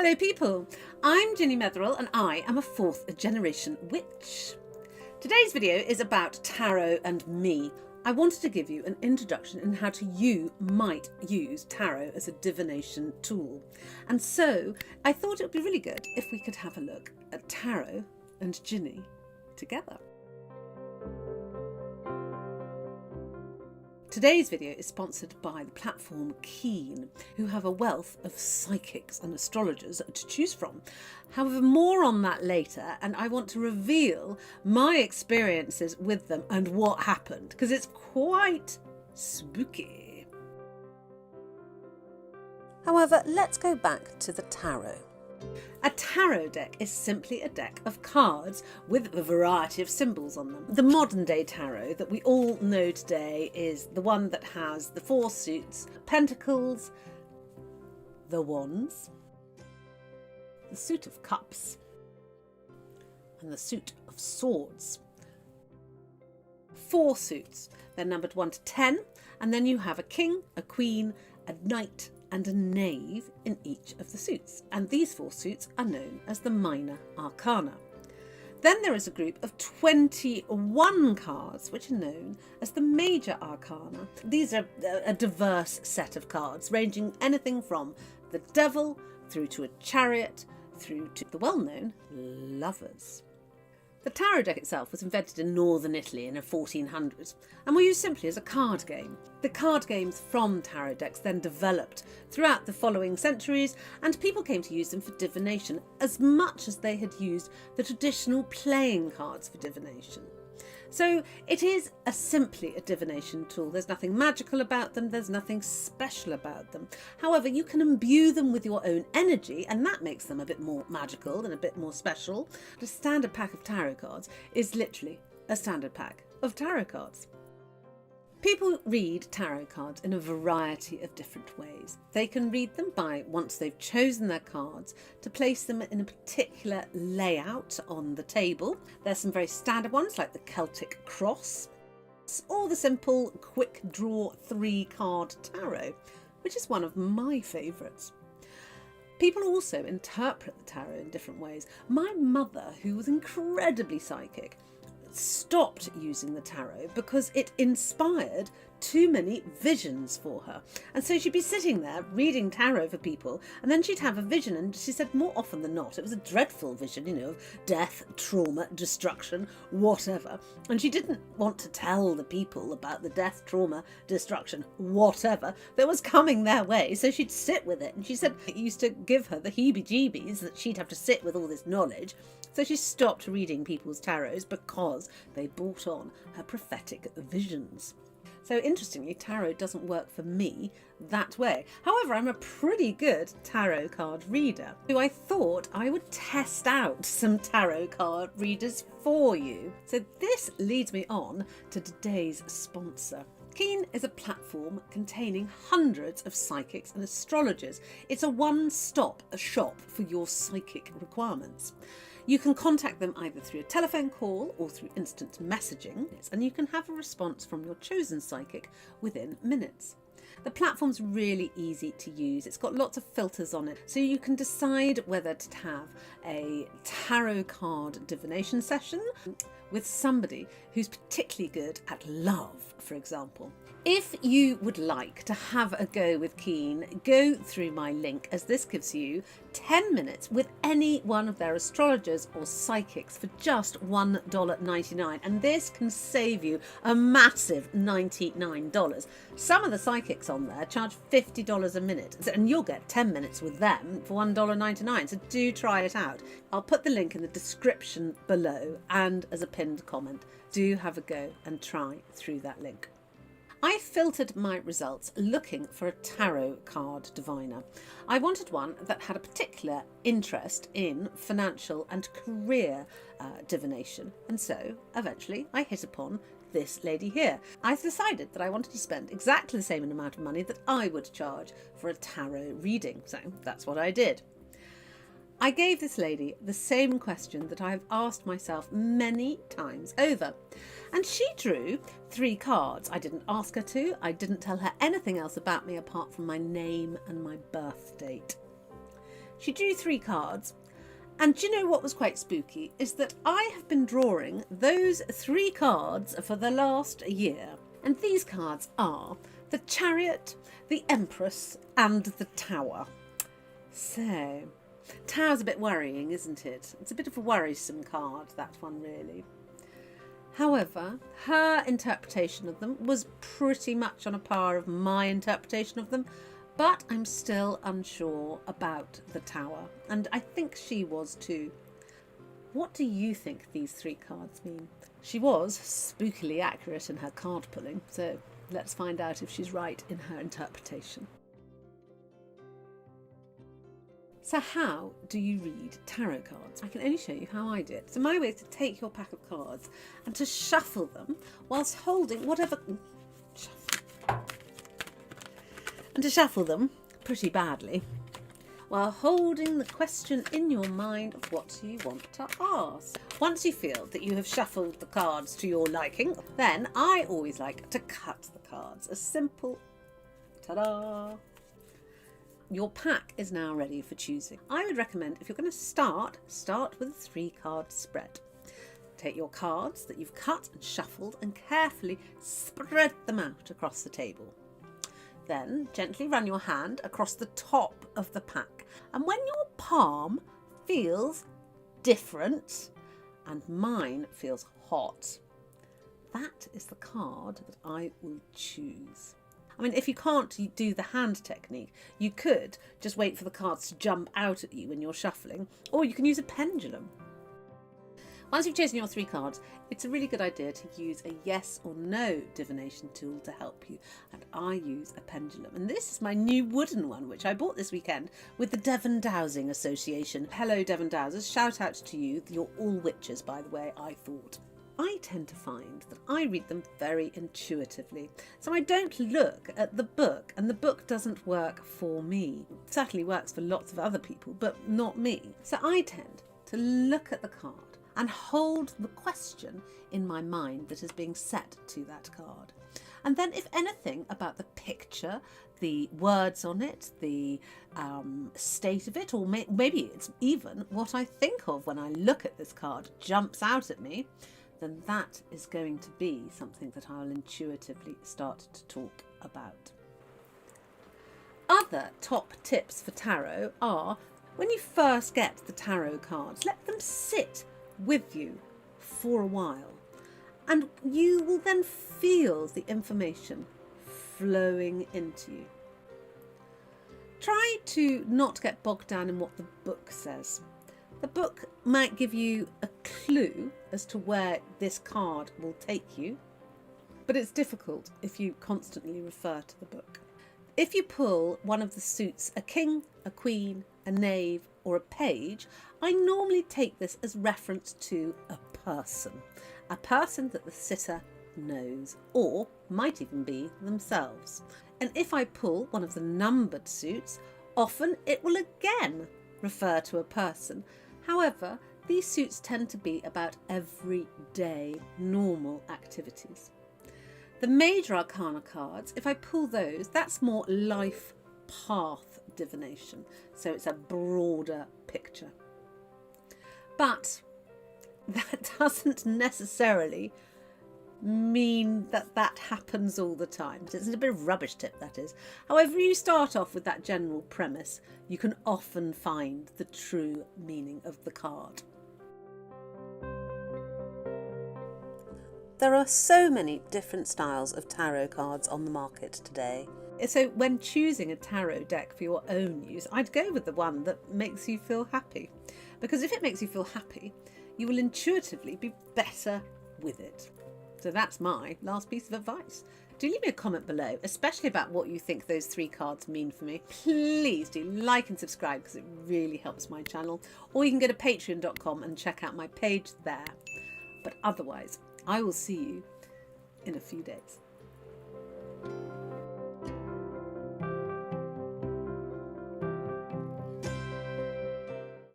Hello people, I'm Ginny Metherell and I am a 4th generation witch. Today's video is about tarot and me. I wanted to give you an introduction in how you might use tarot as a divination tool. And so I thought it would be really good if we could have a look at tarot and Ginny together. Today's video is sponsored by the platform Keen, who have a wealth of psychics and astrologers to choose from. However, more on that later, and I want to reveal my experiences with them and what happened, because it's quite spooky. However, let's go back to the tarot. A tarot deck is simply a deck of cards with a variety of symbols on them. The modern day tarot that we all know today is the one that has the 4 suits: pentacles, the wands, the suit of cups, and the suit of swords. 4 suits. They're numbered 1 to 10, and then you have a king, a queen, a knight, and a knave in each of the suits, and these 4 suits are known as the minor arcana. Then there is a group of 21 cards which are known as the major arcana. These are a diverse set of cards ranging anything from the devil through to a chariot through to the well-known lovers. The tarot deck itself was invented in northern Italy in the 1400s and were used simply as a card game. The card games from tarot decks then developed throughout the following centuries, and people came to use them for divination as much as they had used the traditional playing cards for divination. So it is simply a divination tool. There's nothing magical about them, there's nothing special about them. However, you can imbue them with your own energy, and that makes them a bit more magical and a bit more special. The standard pack of tarot cards is literally a standard pack of tarot cards. People read tarot cards in a variety of different ways. They can read them by, once they've chosen their cards, to place them in a particular layout on the table. There's some very standard ones like the Celtic cross, or the simple quick draw 3 card tarot, which is one of my favourites. People also interpret the tarot in different ways. My mother, who was incredibly psychic, stopped using the tarot because it inspired too many visions for her, and so she'd be sitting there reading tarot for people, and then she'd have a vision, and she said more often than not it was a dreadful vision, of death, trauma, destruction, whatever, and she didn't want to tell the people about the death, trauma, destruction, whatever that was coming their way, so she'd sit with it, and she said it used to give her the heebie-jeebies that she'd have to sit with all this knowledge. So she stopped reading people's tarots because they brought on her prophetic visions. So interestingly, tarot doesn't work for me that way. However, I'm a pretty good tarot card reader, so I thought I would test out some tarot card readers for you. So this leads me on to today's sponsor. Keen is a platform containing hundreds of psychics and astrologers. It's a one-stop shop for your psychic requirements. You can contact them either through a telephone call or through instant messaging, and you can have a response from your chosen psychic within minutes. The platform's really easy to use. It's got lots of filters on it, so you can decide whether to have a tarot card divination session with somebody who's particularly good at love, for example. If you would like to have a go with Keen, go through my link, as this gives you 10 minutes with any one of their astrologers or psychics for just $1.99, and this can save you a massive $99. Some of the psychics on there charge $50 a minute, and you'll get 10 minutes with them for $1.99, so do try it out. I'll put the link in the description below and as a pinned comment. Do have a go and try through that link. I filtered my results looking for a tarot card diviner. I wanted one that had a particular interest in financial and career divination, and so eventually I hit upon this lady here. I decided that I wanted to spend exactly the same amount of money that I would charge for a tarot reading, so that's what I did. I gave this lady the same question that I've asked myself many times over, and she drew 3 cards. I didn't ask her to, I didn't tell her anything else about me apart from my name and my birth date. She drew 3 cards. And do you know what was quite spooky? Is that I have been drawing those 3 cards for the last year. And these cards are the Chariot, the Empress and the Tower. So, Tower's a bit worrying, isn't it? It's a bit of a worrisome card, that one really. However, her interpretation of them was pretty much on a par of my interpretation of them, but I'm still unsure about the Tower, and I think she was too. What do you think these 3 cards mean? She was spookily accurate in her card pulling, so let's find out if she's right in her interpretation. So how do you read tarot cards? I can only show you how I do it. So my way is to take your pack of cards and to shuffle them whilst holding whatever... And to shuffle them pretty badly while holding the question in your mind of what you want to ask. Once you feel that you have shuffled the cards to your liking, then I always like to cut the cards. A simple ta-da! Your pack is now ready for choosing. I would recommend, if you're going to start with a 3-card spread. Take your cards that you've cut and shuffled and carefully spread them out across the table. Then gently run your hand across the top of the pack. And when your palm feels different, and mine feels hot, that is the card that I will choose. I mean, if you can't do the hand technique, you could just wait for the cards to jump out at you when you're shuffling, or you can use a pendulum. Once you've chosen your 3 cards, it's a really good idea to use a yes or no divination tool to help you. And I use a pendulum. And this is my new wooden one, which I bought this weekend with the Devon Dowsing Association. Hello, Devon Dowsers. Shout out to you. You're all witches, by the way, I thought. I tend to find that I read them very intuitively. So I don't look at the book, and the book doesn't work for me. It certainly works for lots of other people, but not me. So I tend to look at the card and hold the question in my mind that is being set to that card. And then if anything about the picture, the words on it, the state of it, or maybe it's even what I think of when I look at this card jumps out at me, then that is going to be something that I'll intuitively start to talk about. Other top tips for tarot are, when you first get the tarot cards, let them sit with you for a while, and you will then feel the information flowing into you. Try to not get bogged down in what the book says. The book might give you a clue as to where this card will take you, but it's difficult if you constantly refer to the book. If you pull one of the suits, a king, a queen, a knave or a page, I normally take this as reference to a person that the sitter knows, or might even be themselves. And if I pull one of the numbered suits, often it will again refer to a person. However, these suits tend to be about everyday, normal activities. The Major Arcana cards, if I pull those, that's more life path divination, so it's a broader picture. But that doesn't necessarily mean that that happens all the time. It's a bit of rubbish tip, that is. However, you start off with that general premise, you can often find the true meaning of the card. There are so many different styles of tarot cards on the market today. So when choosing a tarot deck for your own use, I'd go with the one that makes you feel happy. Because if it makes you feel happy, you will intuitively be better with it. So that's my last piece of advice. Do leave me a comment below, especially about what you think those 3 cards mean for me. Please do like and subscribe because it really helps my channel. Or you can go to patreon.com and check out my page there. But otherwise, I will see you in a few days.